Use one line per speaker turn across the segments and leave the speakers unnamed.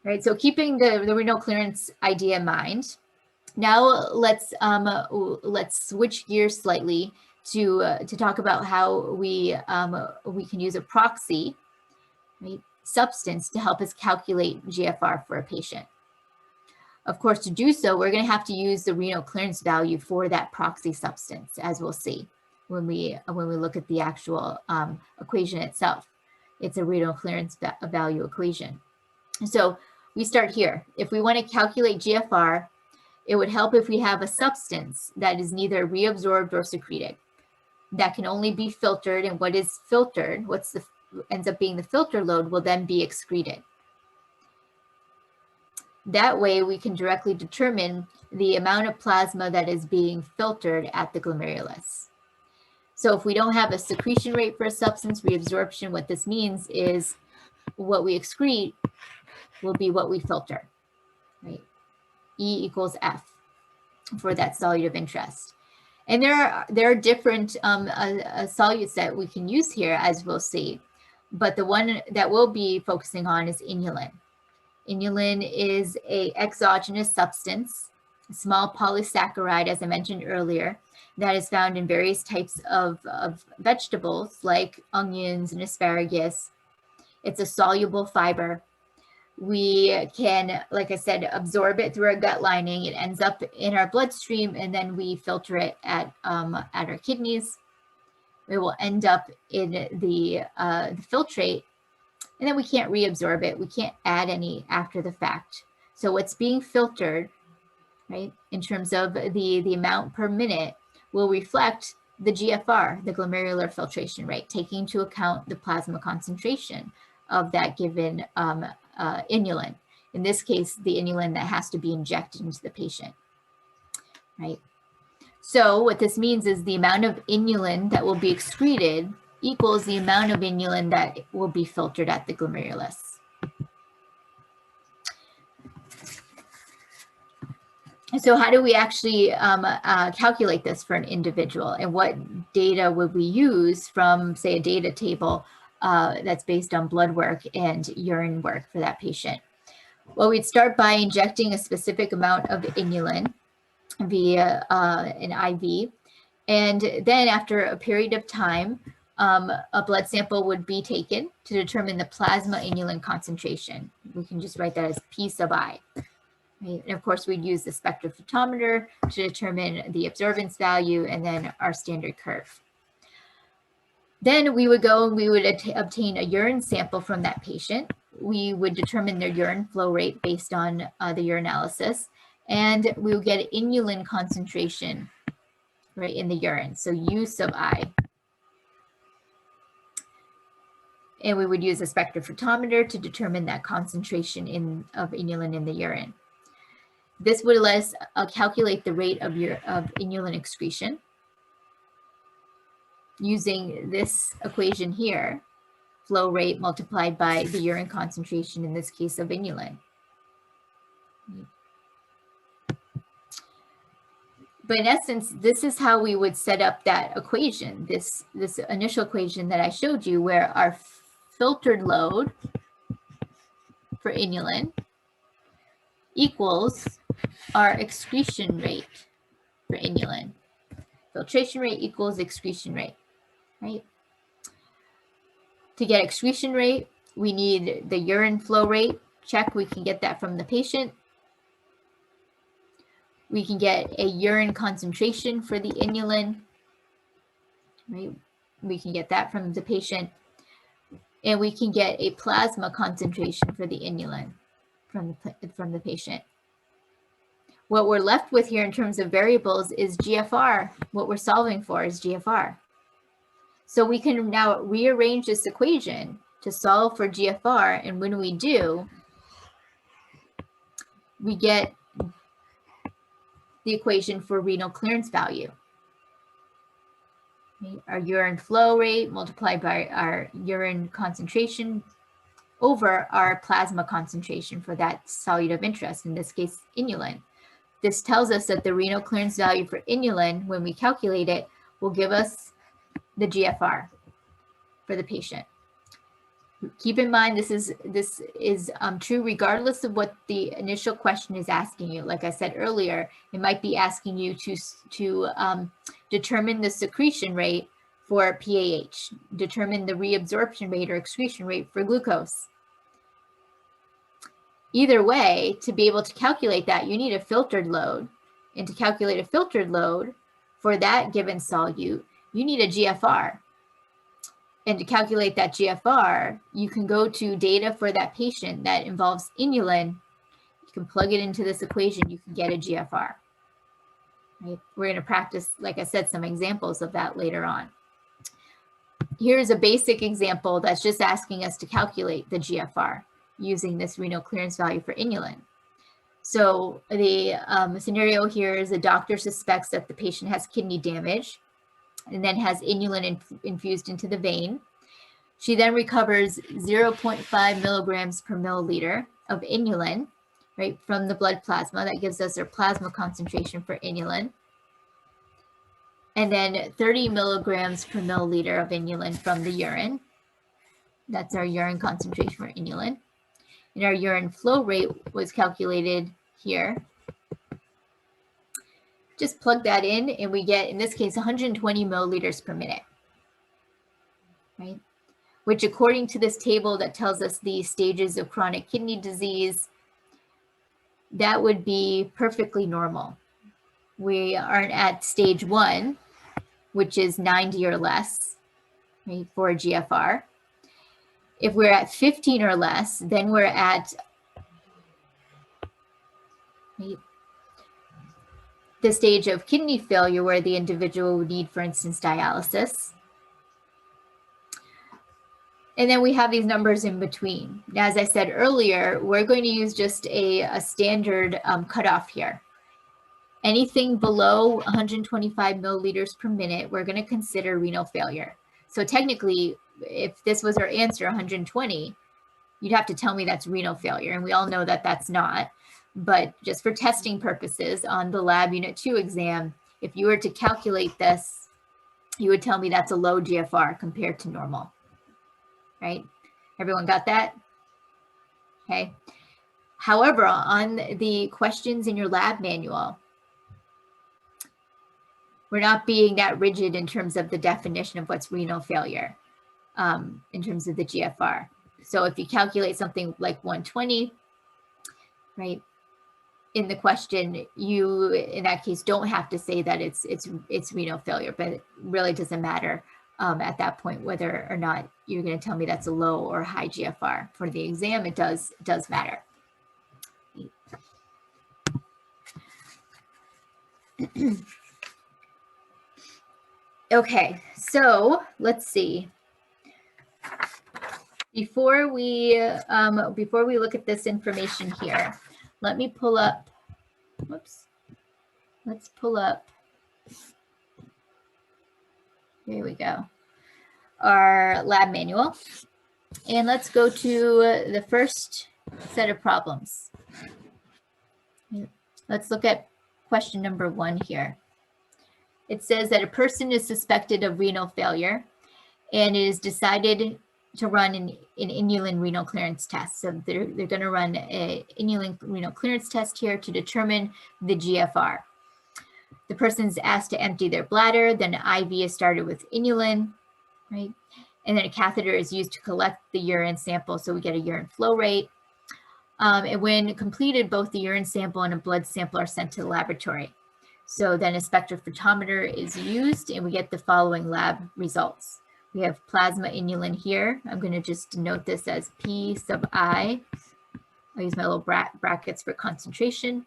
right? So keeping the renal clearance idea in mind, now let's switch gears slightly to talk about how we can use a proxy, right, substance to help us calculate GFR for a patient. Of course, to do so, we're going to have to use the renal clearance value for that proxy substance, as we'll see when we look at the actual equation itself. It's a renal clearance value equation. So we start here. If we want to calculate GFR, it would help if we have a substance that is neither reabsorbed or secreted, that can only be filtered, and what is filtered, ends up being the filter load, will then be excreted. That way we can directly determine the amount of plasma that is being filtered at the glomerulus. So if we don't have a secretion rate for a substance, reabsorption, what this means is what we excrete will be what we filter, right? E equals F for that solute of interest. And there are different solutes that we can use here, as we'll see, but the one that we'll be focusing on is inulin. Inulin is an exogenous substance, a small polysaccharide, as I mentioned earlier, that is found in various types of vegetables like onions and asparagus. It's a soluble fiber. We can, like I said, absorb it through our gut lining. It ends up in our bloodstream, and then we filter it at our kidneys. It will end up in the filtrate, and then we can't reabsorb it. We can't add any after the fact. So what's being filtered, right, in terms of the amount per minute, will reflect the GFR, the glomerular filtration rate, taking into account the plasma concentration of that given inulin. In this case, the inulin that has to be injected into the patient, right? So what this means is the amount of inulin that will be excreted equals the amount of inulin that will be filtered at the glomerulus. So how do we actually calculate this for an individual, and what data would we use from, say, a data table that's based on blood work and urine work for that patient? Well, we'd start by injecting a specific amount of inulin via an IV. And then after a period of time, a blood sample would be taken to determine the plasma inulin concentration. We can just write that as P sub I. Right? And of course, we'd use the spectrophotometer to determine the absorbance value, and then our standard curve. Then we would go and we would obtain a urine sample from that patient. We would determine their urine flow rate based on the urinalysis, and we would get inulin concentration right in the urine, so U sub I. And we would use a spectrophotometer to determine that concentration of inulin in the urine. This would let us calculate the rate of inulin excretion using this equation here, flow rate multiplied by the urine concentration, in this case of inulin. But in essence, this is how we would set up that equation, this initial equation that I showed you, where our filtered load for inulin equals our excretion rate for inulin. Filtration rate equals excretion rate, right? To get excretion rate, we need the urine flow rate. Check, we can get that from the patient. We can get a urine concentration for the inulin, right? We can get that from the patient. And we can get a plasma concentration for the inulin from the patient. What we're left with here in terms of variables is GFR. What we're solving for is GFR. So we can now rearrange this equation to solve for GFR, and when we do, we get the equation for renal clearance value. Our urine flow rate multiplied by our urine concentration over our plasma concentration for that solute of interest, in this case, inulin. This tells us that the renal clearance value for inulin, when we calculate it, will give us the GFR for the patient. Keep in mind, this is true regardless of what the initial question is asking you. Like I said earlier, it might be asking you to determine the secretion rate for PAH, determine the reabsorption rate or excretion rate for glucose. Either way, to be able to calculate that, you need a filtered load. And to calculate a filtered load for that given solute, you need a GFR. And to calculate that GFR, you can go to data for that patient that involves inulin. You can plug it into this equation, you can get a GFR. Right? We're going to practice, like I said, some examples of that later on. Here's a basic example that's just asking us to calculate the GFR using this renal clearance value for inulin. So the scenario here is a doctor suspects that the patient has kidney damage and then has inulin infused into the vein. She then recovers 0.5 milligrams per milliliter of inulin, right, from the blood plasma. That gives us our plasma concentration for inulin. And then 30 milligrams per milliliter of inulin from the urine. That's our urine concentration for inulin. And our urine flow rate was calculated here. Just plug that in and we get, in this case, 120 milliliters per minute, right? Which according to this table that tells us the stages of chronic kidney disease, that would be perfectly normal. We aren't at stage 1, which is 90 or less, right, for a GFR. If we're at 15 or less, then we're at, right, the stage of kidney failure where the individual would need, for instance, dialysis. And then we have these numbers in between. Now, as I said earlier, we're going to use just a standard cutoff here. Anything below 125 milliliters per minute, we're going to consider renal failure. So technically, if this was our answer, 120, you'd have to tell me that's renal failure. And we all know that that's not. But just for testing purposes on the lab unit 2 exam, if you were to calculate this, you would tell me that's a low GFR compared to normal, right? Everyone got that? Okay. However, on the questions in your lab manual, we're not being that rigid in terms of the definition of what's renal failure in terms of the GFR. So if you calculate something like 120, right, in the question, you, in that case, don't have to say that it's renal failure, but it really doesn't matter at that point whether or not you're going to tell me that's a low or high GFR. For the exam, it does matter. Okay, so let's see. Before we look at this information here, let me pull up, whoops, let's pull up, here we go, our lab manual. And let's go to the first set of problems. Let's look at question number 1 here. It says that a person is suspected of renal failure and it is decided to run an inulin renal clearance test. So they're going to run an inulin renal clearance test here to determine the GFR. The person's asked to empty their bladder, then an IV is started with inulin, right? And then a catheter is used to collect the urine sample, so we get a urine flow rate. And when completed, both the urine sample and a blood sample are sent to the laboratory. So then a spectrophotometer is used and we get the following lab results. We have plasma inulin here. I'm going to just denote this as P sub I. I'll use my little brackets for concentration.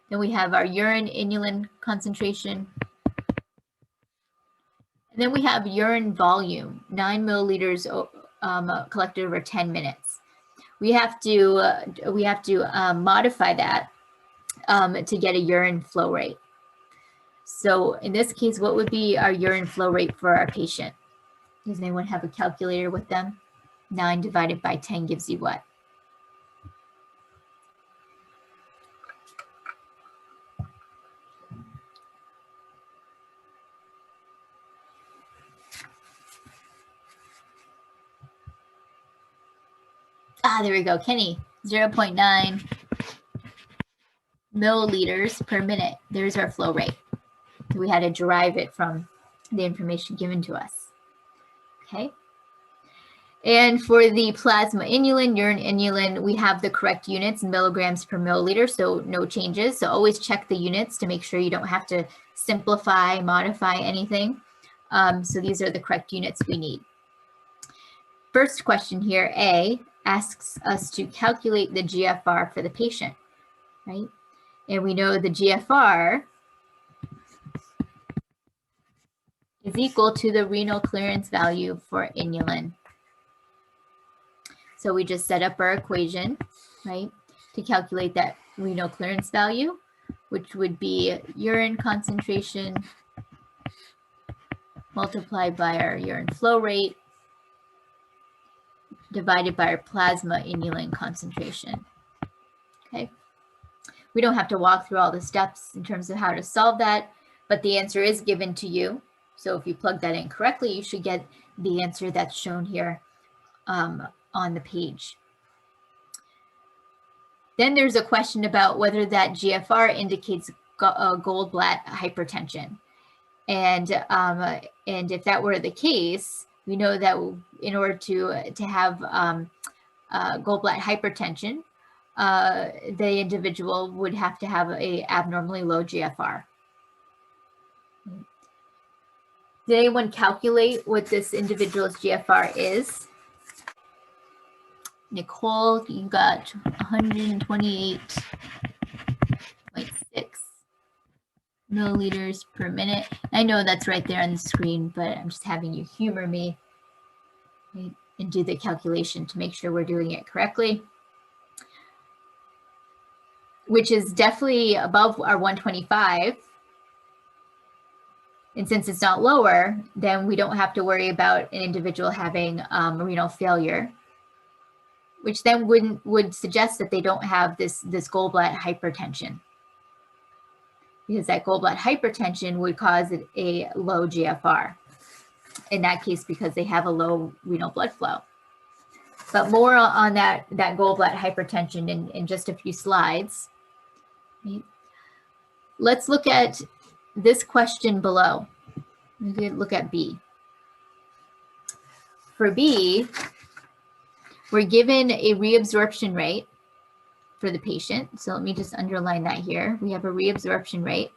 Then we have our urine inulin concentration. And then we have urine volume, 9 milliliters collected over 10 minutes. We have to modify that to get a urine flow rate. So in this case, what would be our urine flow rate for our patient? Does anyone have a calculator with them? 9 divided by 10 gives you what? There we go, Kenny, 0.9 milliliters per minute. There's our flow rate. We had to derive it from the information given to us. Okay. And for the plasma inulin, urine inulin, we have the correct units, milligrams per milliliter, so no changes. So always check the units to make sure you don't have to simplify, modify anything. So these are the correct units we need. First question here, A, asks us to calculate the GFR for the patient, right? And we know the GFR is equal to the renal clearance value for inulin. So we just set up our equation, right, to calculate that renal clearance value, which would be urine concentration multiplied by our urine flow rate divided by our plasma inulin concentration. Okay. We don't have to walk through all the steps in terms of how to solve that, but the answer is given to you. So if you plug that in correctly, you should get the answer that's shown here on the page. Then there's a question about whether that GFR indicates Goldblatt hypertension. And if that were the case, we know that in order to have Goldblatt hypertension, the individual would have to have an abnormally low GFR. Did anyone calculate what this individual's GFR is? Nicole, you got 128.6 milliliters per minute. I know that's right there on the screen, but I'm just having you humor me, right, and do the calculation to make sure we're doing it correctly, which is definitely above our 125. And since it's not lower, then we don't have to worry about an individual having renal failure, which then would suggest that they don't have this Goldblatt hypertension, because that Goldblatt hypertension would cause a low GFR. In that case, because they have a low renal blood flow. But more on that Goldblatt hypertension in just a few slides. Right. Let's look at this question below. We could look at B. For B, we're given a reabsorption rate for the patient. So let me just underline that here. We have a reabsorption rate.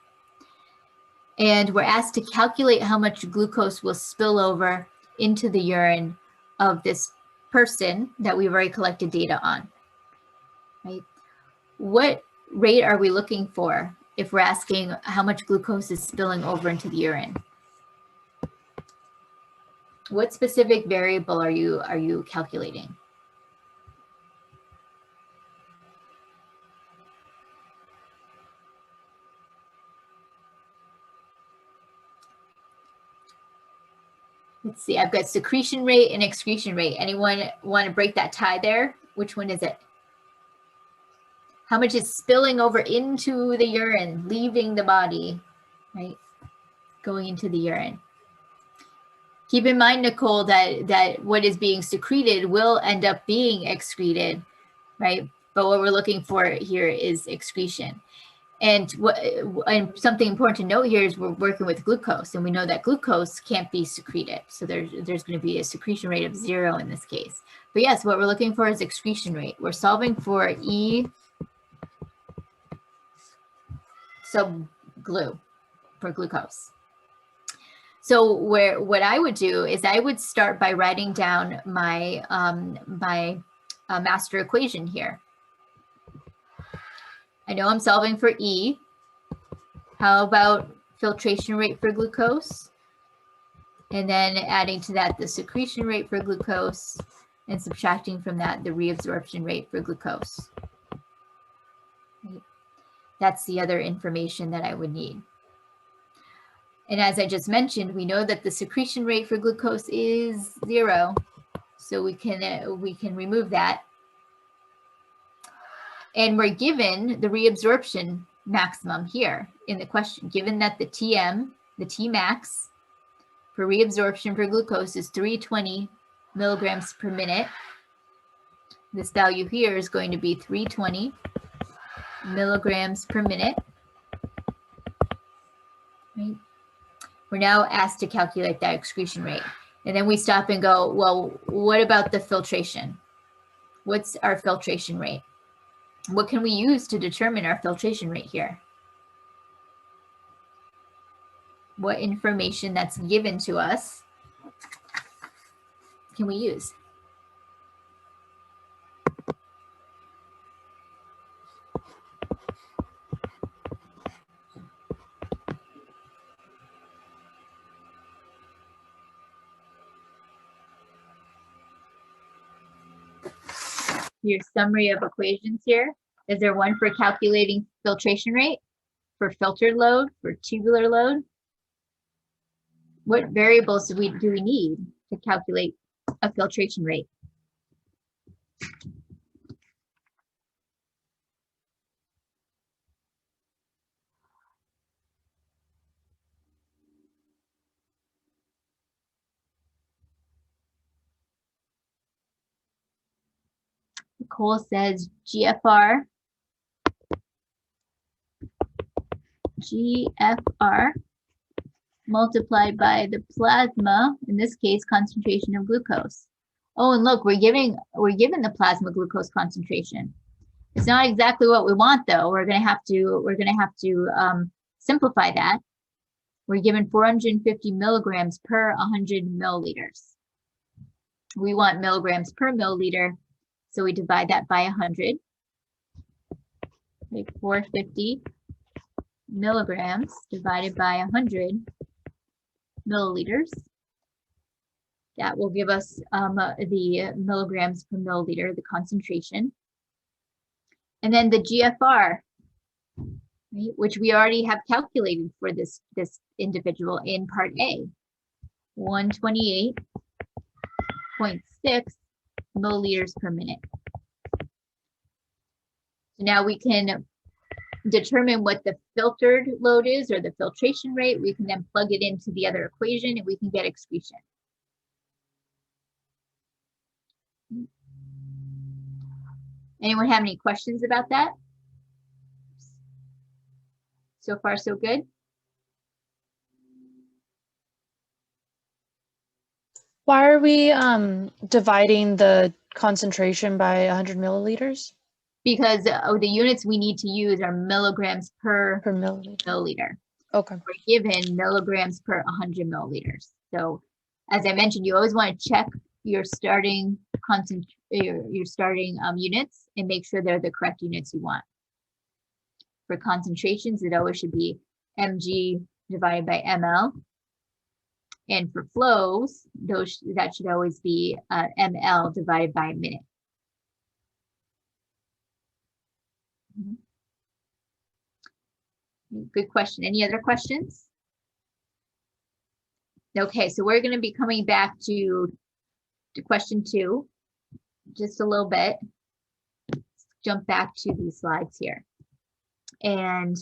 And we're asked to calculate how much glucose will spill over into the urine of this person that we've already collected data on. Right? What rate are we looking for if we're asking how much glucose is spilling over into the urine? What specific variable are you calculating? Let's see, I've got secretion rate and excretion rate. Anyone want to break that tie there? Which one is it? How much is spilling over into the urine, leaving the body, right? Going into the urine. Keep in mind, Nicole, that what is being secreted will end up being excreted, right? But what we're looking for here is excretion. And something important to note here is we're working with glucose, and we know that glucose can't be secreted. So there's going to be a secretion rate of 0 in this case. But yes, what we're looking for is excretion rate. We're solving for E sub glu for glucose. So what I would do is I would start by writing down my master equation here. I know I'm solving for E. How about filtration rate for glucose? And then adding to that the secretion rate for glucose and subtracting from that the reabsorption rate for glucose. Right. That's the other information that I would need. And as I just mentioned, we know that the secretion rate for glucose is 0. So we can remove that. And we're given the reabsorption maximum here in the question, given that the TM, the Tmax for reabsorption for glucose is 320 milligrams per minute. This value here is going to be 320 milligrams per minute. Right? We're now asked to calculate that excretion rate. And then we stop and go, well, what about the filtration? What's our filtration rate? What can we use to determine our filtration rate here? What information that's given to us can we use? Your summary of equations here. Is there one for calculating filtration rate, for filtered load, for tubular load? What variables do we need to calculate a filtration rate? Nicole says GFR multiplied by the plasma, in this case, concentration of glucose. Oh, and look, we're given the plasma glucose concentration. It's not exactly what we want, though. We're gonna have to simplify that. We're given 450 milligrams per 100 milliliters. We want milligrams per milliliter, so we divide that by 100. Make 450 milligrams divided by 100 milliliters. That will give us the milligrams per milliliter, the concentration. And then the GFR, right, which we already have calculated for this individual in part A, 128.6 milliliters per minute. So now we can determine what the filtered load is, or the filtration rate. We can then plug it into the other equation and we can get excretion. Anyone have any questions about that? So far, so good?
Why are we dividing the concentration by 100 milliliters?
Because the units we need to use are milligrams per milliliter.
Okay.
We're given milligrams per 100 milliliters. So as I mentioned, you always want to check your starting units and make sure they're the correct units you want. For concentrations, it always should be mg divided by ml. And for flows, that should always be ml divided by a minute. Good question. Any other questions? Okay, so we're going to be coming back to question 2 just a little bit. Let's jump back to these slides here. And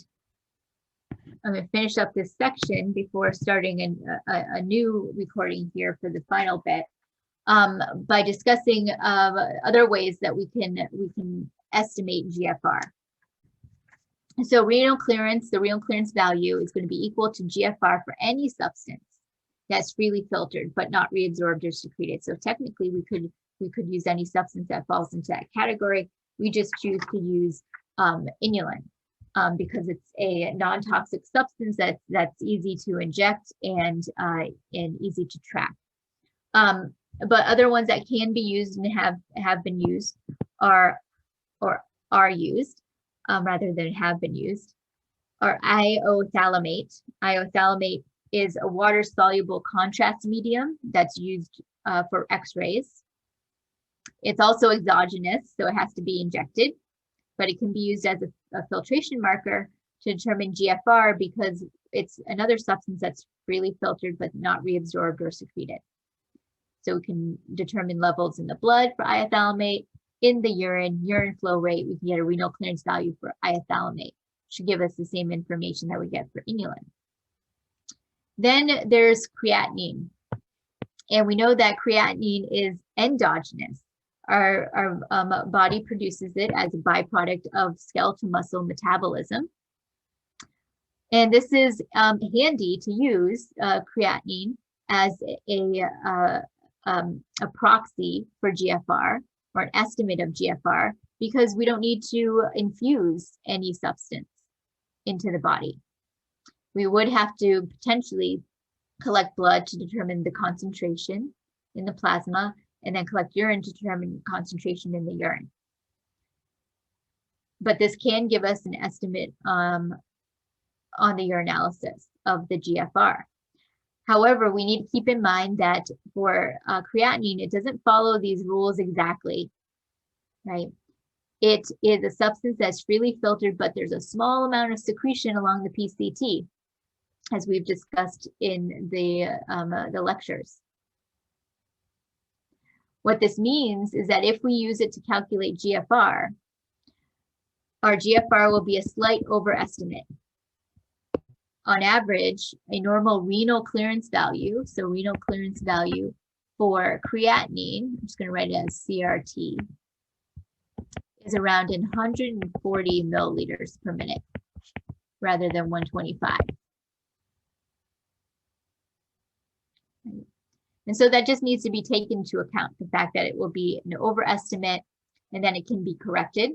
I'm going to finish up this section before starting a new recording here for the final bit by discussing other ways that we can estimate GFR. So renal clearance, the renal clearance value is going to be equal to GFR for any substance that's freely filtered but not reabsorbed or secreted. So technically we could use any substance that falls into that category. We just choose to use inulin because it's a non-toxic substance that's easy to inject and easy to track. But other ones that can be used and have been used are used. Rather than have been used, or iothalamate. Iothalamate is a water-soluble contrast medium that's used for X-rays. It's also exogenous, so it has to be injected, but it can be used as a filtration marker to determine GFR because it's another substance that's freely filtered but not reabsorbed or secreted. So we can determine levels in the blood for iothalamate. In the urine flow rate, we can get a renal clearance value for iothalamate. Should give us the same information that we get for inulin. Then there's creatinine. And we know that creatinine is endogenous. Our body produces it as a byproduct of skeletal muscle metabolism. And this is handy to use creatinine as a proxy for GFR, or an estimate of GFR, because we don't need to infuse any substance into the body. We would have to potentially collect blood to determine the concentration in the plasma, and then collect urine to determine concentration in the urine. But this can give us an estimate on the urinalysis of the GFR. However, we need to keep in mind that for creatinine, it doesn't follow these rules exactly, right? It is a substance that's freely filtered, but there's a small amount of secretion along the PCT, as we've discussed in the lectures. What this means is that if we use it to calculate GFR, our GFR will be a slight overestimate. On average, a normal renal clearance value, so renal clearance value for creatinine, I'm just going to write it as CRT, is around 140 milliliters per minute rather than 125. And so that just needs to be taken into account, the fact that it will be an overestimate and then it can be corrected.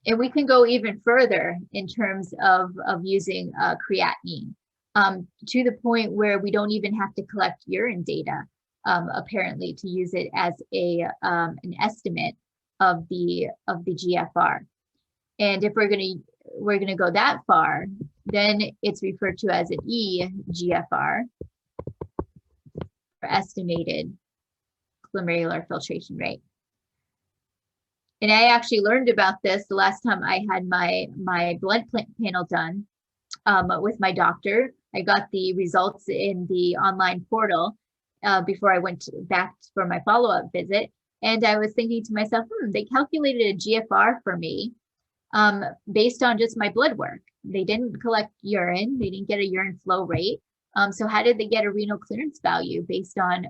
And we can go even further in terms of using creatinine to the point where we don't even have to collect urine data, apparently, to use it as an estimate of the GFR. And if we're gonna go that far, then it's referred to as an eGFR, for estimated glomerular filtration rate. And I actually learned about this the last time I had my blood panel done with my doctor. I got the results in the online portal before I went back for my follow-up visit. And I was thinking to myself, they calculated a GFR for me based on just my blood work. They didn't collect urine. They didn't get a urine flow rate. So how did they get a renal clearance value based on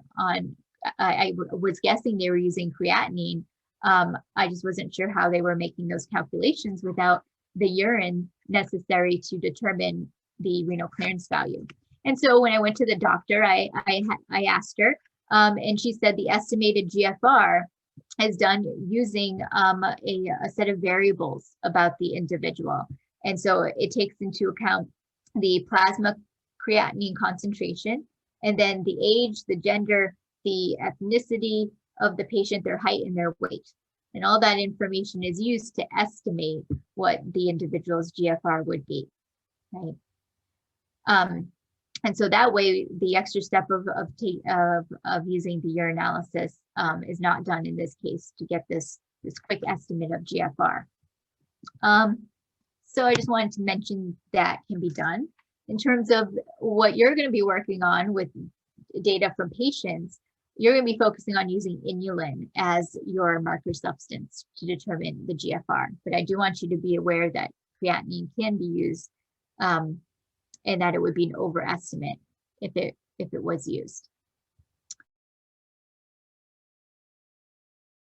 I was guessing they were using creatinine. I just wasn't sure how they were making those calculations without the urine necessary to determine the renal clearance value. And so when I went to the doctor, I asked her, and she said the estimated GFR is done using a set of variables about the individual. And so it takes into account the plasma creatinine concentration, and then the age, the gender, the ethnicity of the patient, their height, and their weight. And all that information is used to estimate what the individual's GFR would be, right? And so that way, the extra step of using the urinalysis is not done in this case to get this quick estimate of GFR. So I just wanted to mention that can be done. In terms of what you're going to be working on with data from patients, you're going to be focusing on using inulin as your marker substance to determine the GFR. But I do want you to be aware that creatinine can be used and that it would be an overestimate if it was used.